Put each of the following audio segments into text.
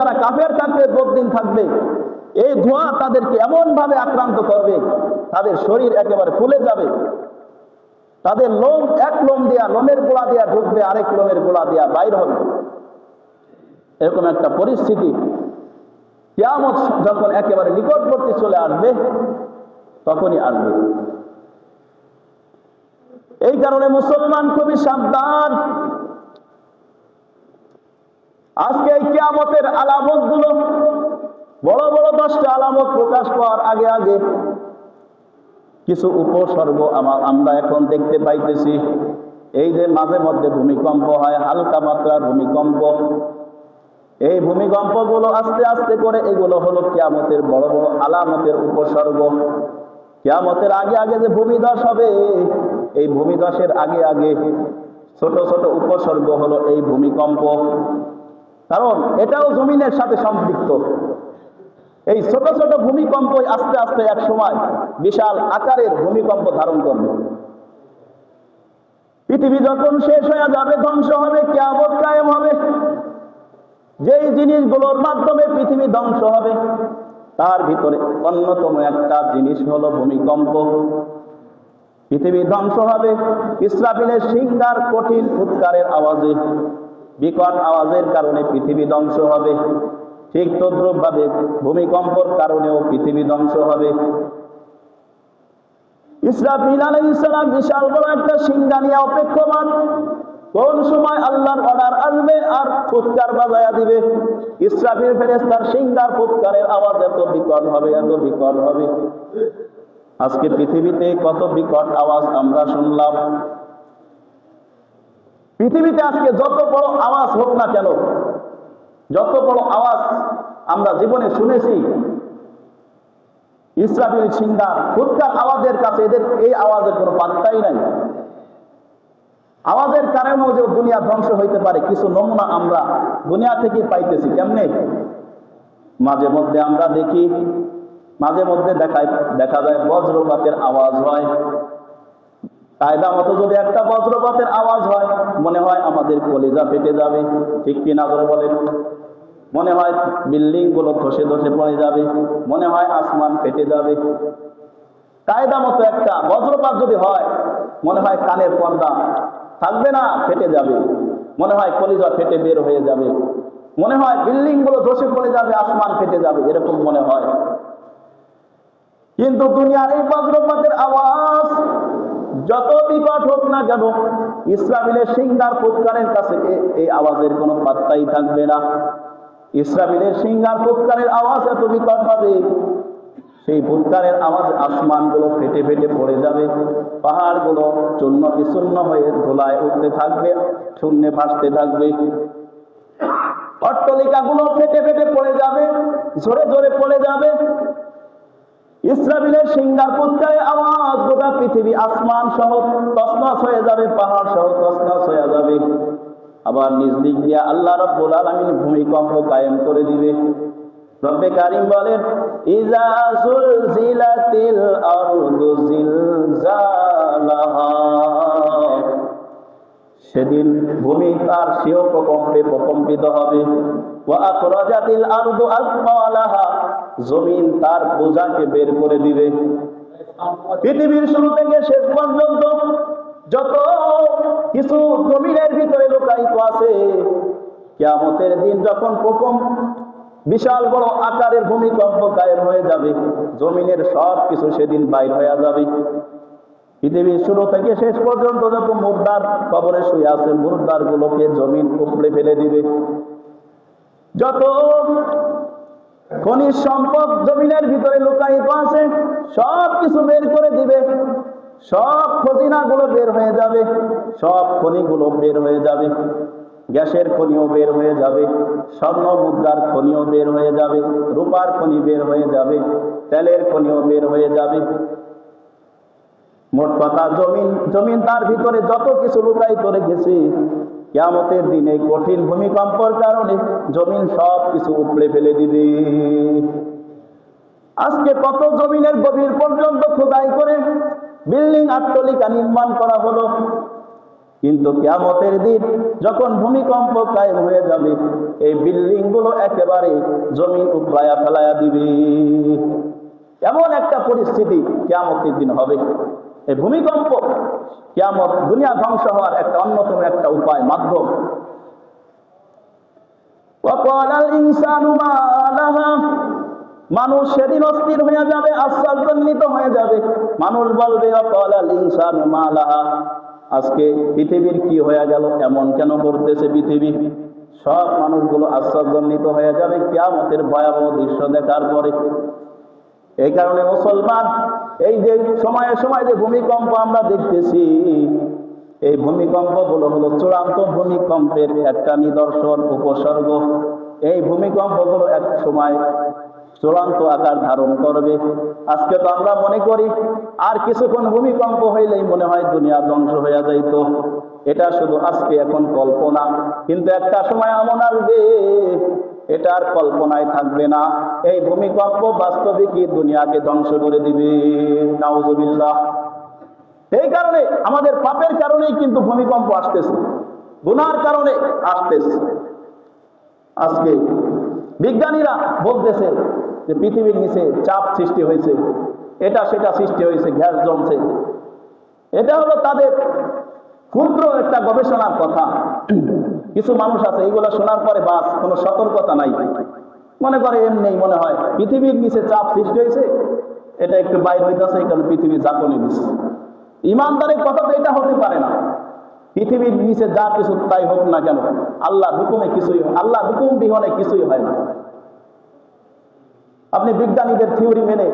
তারা কাফের থাকবে, বদ্দিন থাকবে, এই ধোঁয়া তাদেরকে এমন ভাবে আক্রান্ত করবে, তাদের শরীর একেবারে ফুলে যাবে, তাদের লোম এক লোম দিয়া, লোমের গোড়া দিয়া ঢুকবে, আরেক লোমের গোড়া দিয়া বাইর হবে। এরকম একটা পরিস্থিতি কিয়ামত যখন একেবারে নিকটবর্তী চলে আসবে তখনই আসবে। এই কারণে মুসলমান খুবই সাবধান। আজকে এই কিয়ামতের আলামত গুলো, বড় বড় 10টা আলামত প্রকাশ পাওয়ার আগে আগে কিছু উপসর্গ আমরা এখন দেখতে পাইতেছি। এই যে মাঝে মধ্যে ভূমিকম্প হয়, হালকা মাত্রার ভূমিকম্প, এই ভূমিকম্প গুলো আস্তে আস্তে করে এগুলো হলো কিয়ামতের বড় বড় আলামতের উপসর্গ। কিয়ামতের আগে আগে যে ভূমিধস হবে, এই ভূমিধসের আগে আগে ছোট ছোট উপসর্গ হলো এই ভূমিকম্প, কারণ এটাও জমিনের সাথে সম্পৃক্ত। এই ছোট ছোট ভূমিকম্প আস্তে আস্তে এক সময় বিশাল আকারের ভূমিকম্প ধারণ করবে। পৃথিবী যখন শেষ হয়ে যাবে, ধ্বংস হবে, কিয়ামত কায়েম হবে, যেই জিনিসগুলোর মাধ্যমে পৃথিবী ধ্বংস হবে তার ভিতরে অন্যতম একটা জিনিস হলো ভূমিকম্প। পৃথিবী ধ্বংস হবে ইসরাফিলের সিংহার কঠিন ফুৎকারের আওয়াজে, বিকট আওয়াজের কারণে পৃথিবী ধ্বংস হবে। ঠিক তদ্রূপ ভাবে ভূমিকম্পর কারণেও পৃথিবী ধ্বংস হবে। ইসরাফিল আলাইহিস সালাম বিশাল বড় একটা সিংহা নিয়ে অপেক্ষমান, কোন সময় আল্লাহর অর্ডার আসবে আর ফুৎকার বাজায়া দিবে। ইসরাফিল ফেরেশতার সিংহার ফুৎকারের আওয়াজ এত বিকট হবে, এত বিকট হবে। আজকে পৃথিবীতে কত বিকট আওয়াজ আমরা শুনলাম। পৃথিবীতে আজকে যত বড় আওয়াজ হোক না কেন, যত বড় আওয়াজ আমরা জীবনে শুনেছি, ইসরাফিল সিংহার ফুৎকার আওয়াজের কাছে এদের এই আওয়াজের কোনো পাত্তাই নাই। আওয়াজের কারণেও যে দুনিয়া ধ্বংস হইতে পারে কিছু নমুনা আমরা দুনিয়া থেকে পাইতেছি। কেমনে? মাঝে মধ্যে আমরা দেখি, মাঝে মধ্যে দেখা যায় বজ্রপাতের আওয়াজ হয়। কায়দা মতো যদি একটা বজ্রপাতের আওয়াজ হয়, মনে হয় আমাদের কলিজা ফেটে যাবে, ঠিক কি না বলেন? মনে হয় বিল্ডিং গুলো ধসে ধসে পড়ে যাবে, মনে হয় আসমান ফেটে যাবে। কায়দা মতো একটা বজ্রপাত যদি হয়, মনে হয় কানের পর্দা থাকবে না, ফেটে যাবে, মনে হয় কলিজা ফেটে বের হয়ে যাবে, মনে হয় বিল্ডিং গুলো ধসে পড়ে যাবে, আসমান ফেটে যাবে, এরকম মনে হয়। কিন্তু দুনিয়ার এই বজ্রপাতের আওয়াজ যত বিকট হোক না কেন, ইসরাফিলের সিংহার ফুৎকারের কাছে এই আওয়াজের কোনো পাত্তাই থাকবে না। ইসরাফিলের সিংহার ফুৎকারের আওয়াজ এত বিকট হবে, সেই ফুৎকারের আওয়াজ আসমানগুলো ফেটে ফেটে পড়ে যাবে, পাহাড়গুলো চূর্ণ বিচূর্ণ হয়ে ধুলায় উঠতে থাকবে, শূন্যে ভাসতে থাকবে, অট্টালিকাগুলো ফেটে ফেটে পড়ে যাবে, ঝরে ঝরে পড়ে যাবে। ইসরাফিলের সিংহার ফুৎকারের আওয়াজ গোটা পৃথিবী আসমান সহ তছনছ হয়ে যাবে, পাহাড় সহ তছনছ হয়ে যাবে। আবার নিজ দিক দিয়ে আল্লাহ রাব্বুল আলামিন ভূমিকম্প কায়েম করে দিবে। রব্বে কারীম বলেন, ইযা যুলজিলাতিল আরদু জিলজালাহা, সেদিন ভূমি তার স্বীয় প্রকম্পে প্রকম্পিত হবে। ওয়া আখরাজাতিল আরদু আসকালাহা, জমিন তার বোঝাকে বের করে দিবে। পৃথিবীর শুরু থেকে শেষ পর্যন্ত যত কিছু জমিনের ভিতরে লুকায়িত আছে, কিয়ামতের দিন যখন প্রথম বিশাল বড় আকারের ভূমিকম্প কায়েম হয়ে যাবে, জমিনের সব কিছু সেদিন বাইর হয়ে যাবে। পৃথিবীর শুরু থেকে শেষ পর্যন্ত যত মুর্দার কবরে শুয়ে আছে, মুর্দার গুলোকে জমিন উপড়ে ফেলে দিবে। যত খনিজ সম্পদ জমিনের ভিতরে লুকায়িত আছে, সব কিছু বের করে দিবে। সব খজিনাগুলো বের হয়ে যাবে, সব খনিগুলো বের হয়ে যাবে। গ্যাসের খনিও বের হয়ে যাবে, স্বর্ণ মুদ্রার খনিও বের হয়ে যাবে, রূপার খনি বের হয়ে যাবে, তেলের খনিও বের হয়ে যাবে। মোট কথা জমিন তার ভিতরে যত কিছু লুকায়িত রেখেছে, কিয়ামতের দিনে কঠিন ভূমিকম্পের কারণে জমিন সব কিছু উপড়ে ফেলে দিবে। আজকে কত জমিনের গভীর পর্যন্ত খোদাই করে বিল্ডিং আট্টালিকা নির্মাণ করা হলো, কিন্তু কিয়ামতের দিন যখন ভূমিকম্প কায়েম হয়ে যাবে, এই বিল্ডিং গুলো একেবারে জমিন উপড়ায়া ফেলায়া দিবে। এমন একটা পরিস্থিতি কিয়ামতের দিন হবে। এই ভূমিকম্প কিয়ামত, দুনিয়া ধ্বংস হওয়ার একটা অন্যতম একটা উপায়, মাধ্যম। ওয়াকালাল ইনসানু মা লাহা, মানুষ সেদিন অস্থির হয়ে যাবে, আশ্চর্যান্বিত হয়ে যাবে। মানুষ বলবে ওয়াকালাল ইনসানু মা লাহা, আজকে পৃথিবীর কি হয়ে গেল, এমন কেন করতেছে পৃথিবী? সব মানুষগুলো আশ্চর্যান্বিত হয়ে যাবে কিয়ামতের ভয়াবহ দৃশ্য দেখার পরে। এই কারণে মুসলমান, এই যে সময়ে সময়ে যে ভূমিকম্প আমরা দেখতেছি, এই ভূমিকম্প গুলো হলো চূড়ান্ত ভূমিকম্পের একটা নিদর্শন, উপসর্গ। এই ভূমিকম্প গুলো এক সময় চূড়ান্ত আকার ধারণ করবে। আজকে তো আমরা মনে করি আর কিছুক্ষণ ভূমিকম্প হইলেই মনে হয় দুনিয়া ধ্বংস হয়ে যাইতো। এটা শুধু আজকে এখন কল্পনা, কিন্তু একটা সময় এমন আসবে এটা আর কল্পনায় থাকবে না। এই ভূমিকম্প বাস্তবিকই দুনিয়াকে ধ্বংস করে দিবে। নাউজুবিল্লাহ। এই কারণে আমাদের পাপের কারণেই কিন্তু ভূমিকম্প আসতেছে, গুনার কারণে আসতেছে। আজকে বিজ্ঞানীরা বলতেছে যে পৃথিবীর নিচে চাপ সৃষ্টি হয়েছে, এটা সেটা সৃষ্টি হয়েছে, গ্যাস জমছে। এটা হলো তাদের ক্ষুদ্র একটা গবেষণার কথা। কিছু মানুষ আছে এইগুলো শোনার পরে বাস, কোনো সতর্কতা নাই, মনে করে এমনি মনে হয় পৃথিবীর নিচে চাপ সৃষ্টি হয়েছে, এটা একটু বাইর হইতেছে, এই কারণে পৃথিবী জাপনে দিচ্ছে। ইমানদারের কথা তো এটা হতে পারে না। পৃথিবীর নিচে যা কিছু তাই হোক না কেন, আল্লাহ হুকুমে কিছুই, আল্লাহ হুকুম বিহনে কিছুই হয় না। আপনি বিজ্ঞানীদের থিওরি মেনে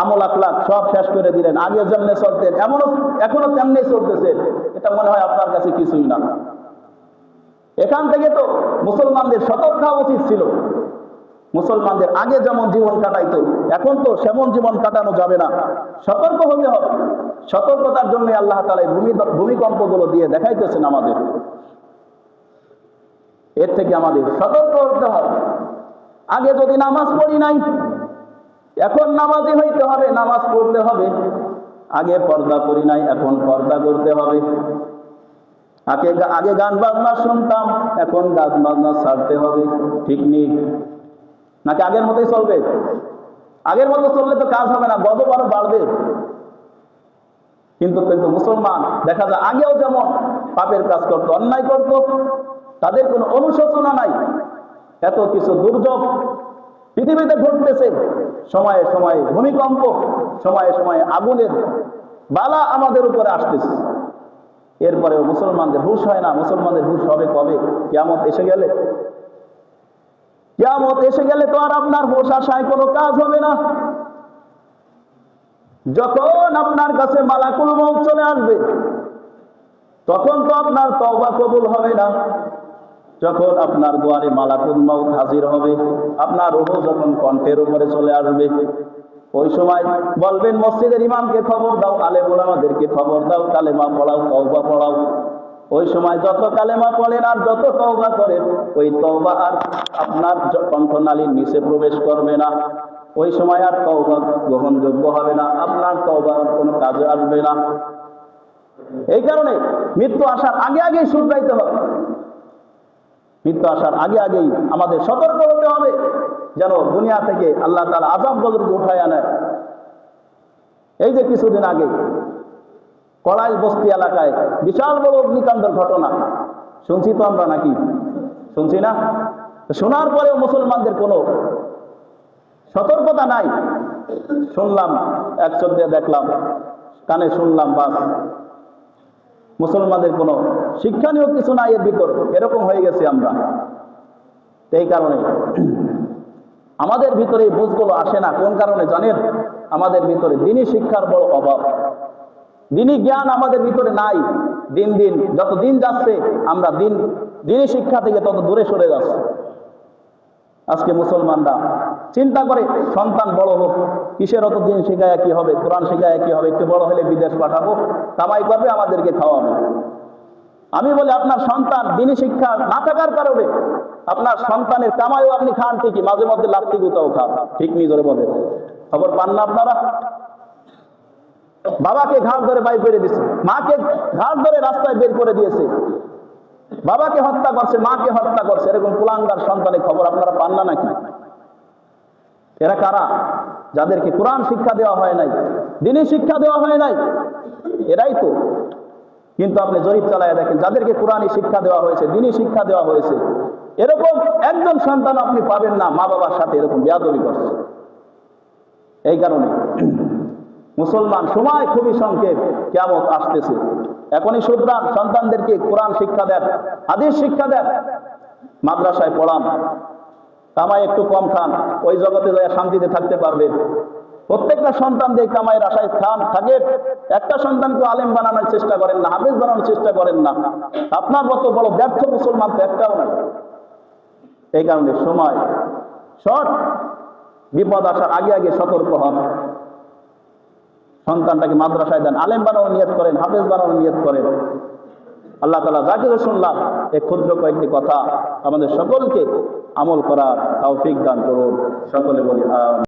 আমল আখলাক সব শেষ করে দিলেন, আগে যেমনি চলতেন এখনো তেমনি চলতেছে, এটা মনে হয় আপনার কাছে কিছুই না। এখান থেকে তো মুসলমানদের সতর্ক হওয়া উচিত ছিল। মুসলমানদের আগে যেমন জীবন কাটাইতো, এখন তো সেমন জীবন কাটানো যাবে না, সতর্ক হতে হবে। সতর্কতার জন্য আল্লাহ তাআলা ভূমিকম্পগুলো দিয়ে দেখাইতেছেন আমাদের। এর থেকে আমাদের সতর্ক হতে হবে। আগে যদি নামাজ পড়ি নাই, এখন নামাজি হইতে হবে, নামাজ পড়তে হবে। আগে পর্দা করি নাই, এখন পর্দা করতে হবে। আগে গান বাজনা শুনতাম, এখন গান বাজনা ছাড়তে হবে। ঠিক নেই নাকি? আগের মতোই চলবে? আগের মতো চললে তো কাজ হবে না, গজব আরো বাড়বে। কিন্তু মুসলমান দেখা যায় আগেও যেমন পাপের কাজ করতো, অন্যায় করতো, তাদের কোনো অনুশোচনা নাই। এত কিছু দুর্যোগ পৃথিবীতে ঘটতেছে, সময়ে সময়ে ভূমিকম্প, সময়ে সময়ে আগুনের বালা আমাদের উপরে আসতেছে। এরপরেও মুসলমানদের হুঁশ হয় না। মুসলমানদের হুঁশ হবে কবে? কিয়ামত এসে গেলে। কিয়ামত এসে গেলে তো আর আপনার হুঁশ আসায় কোনো কাজ হবে না। যখন আপনার কাছে মালাকুল মউত চলে আসবে, তখন তো আপনার তওবা কবুল হবে না। যখন আপনার দুয়ারে মালাকুল মউত হাজির হবে, আপনার রূহ যখন কণ্ঠের উপরে চলে আসবে, ওই সময় বলবেন মসজিদের ইমামকে খবর দাও, আলেম ওলামাদেরকে খবর দাও, কালেমা পড়াও, তওবা পড়াও। ওই সময় যত কালেমা পড়েন আর যত তওবা করেন, ওই তওবা আর আপনার কণ্ঠনালীর নিচে প্রবেশ করবে না। ওই সময় আর তওবা গ্রহণযোগ্য হবে না, আপনার তওবা কোনো কাজে আসবে না। এই কারণে মৃত্যু আসার আগে আগেই শুধরাইতে হবে। মৃত্যু আসার আগে আগেই আমাদের সতর্ক হতে হবে, যেন দুনিয়া থেকে আল্লাহ তাআলা আযাব গজবকে উঠায় আনে। এই যে কিছুদিন আগে কড়াই বস্তি এলাকায় বিশাল বড় অগ্নিকাণ্ডের ঘটনা শুনছি তো আমরা, নাকি শুনছি না? শোনার পরেও মুসলমানদের কোনো সতর্কতা নাই। শুনলাম, এক চোখ দিয়ে দেখলাম, কানে শুনলাম, বাস। মুসলমানদের কোনো শিক্ষণীয় কিছু নাই এর ভিতর, এরকম হয়ে গেছে আমরা। এই কারণে আমাদের ভিতরে এই বুঝগুলো আসে না। কোন কারণে জানেন? আমাদের ভিতরে দ্বীনি শিক্ষার বড় অভাব, দ্বীনি জ্ঞান আমাদের ভিতরে নাই। দিন দিন যত দিন যাচ্ছে আমরা দ্বীনি শিক্ষা থেকে তত দূরে সরে যাচ্ছি। আজকে মুসলমানরা চিন্তা করে সন্তান বড় হোক, কিসের অত দিন শিখায় কি হবে, কোরআন শিখায় কি হবে, একটু বড় হলে বিদেশ পাঠাবো, কামাই করবে, আমাদেরকে খাওয়াবে। আমি বলি আপনার সন্তান দ্বীনি শিক্ষা না থাকার কারণে আপনার সন্তানের কামাইও আপনি খান ঠিকই, মাঝে মধ্যে লাত্তি গুতাও খান, ঠিক নিজের বলে। খবর পান না আপনারা? বাবাকে ঘাড় ধরে বাইর করে দিয়েছে, মাকে ঘাড় ধরে রাস্তায় বের করে দিয়েছে, বাবাকে হত্যা করছে, মাকে হত্যা করছে, এরকম কুলাঙ্গার সন্তানের খবর আপনারা পান না নাকি? এরা কারা? যাদেরকে কোরআন শিক্ষা দেওয়া হয় নাই, দ্বীনি শিক্ষা দেওয়া হয় নাই, এরাই তো। কিন্তু আপনি জরিপ চালায় দেখেন, যাদেরকে কোরআনী শিক্ষা দেওয়া হয়েছে, দ্বীনি শিক্ষা দেওয়া হয়েছে, এরকম একজন সন্তান আপনি পাবেন না মা বাবার সাথে এরকম বেয়াদবি করছে। এই কারণে মুসলমান সময় খুবই সংক্ষেপ, কিয়ামত আসতেছে। এখনই শুধরান, সন্তানদেরকে কোরআন শিক্ষা দেন, হাদিস শিক্ষা দেন, মাদ্রাসায় পড়ান, কামাই একটু কম খান, ওই জগতে যায় শান্তিতে থাকতে পারবেন। প্রত্যেকটা সন্তানদের কামাইয়ের আশায় খান থাকে, একটা সন্তানকে আলেম বানানোর চেষ্টা করেন না, হাফেজ বানানোর চেষ্টা করেন না। আপনার মতো বড় ব্যর্থ মুসলমান তো একটাও নাই। এই কারণে সময় শর্ট, বিপদ আসার আগে আগে সতর্ক হন। সন্তানটাকে মাদ্রাসায় দেন, আলেম বানানোর নিয়ত করেন, হাফেজ বানানোর নিয়ত করেন। আল্লাহ তাআলা যা কিছু শুনলাম এই ক্ষুদ্র কয়েকটি কথা আমাদের সকলকে আমল করার তৌফিক দান করুন। সকলে বলি আমিন।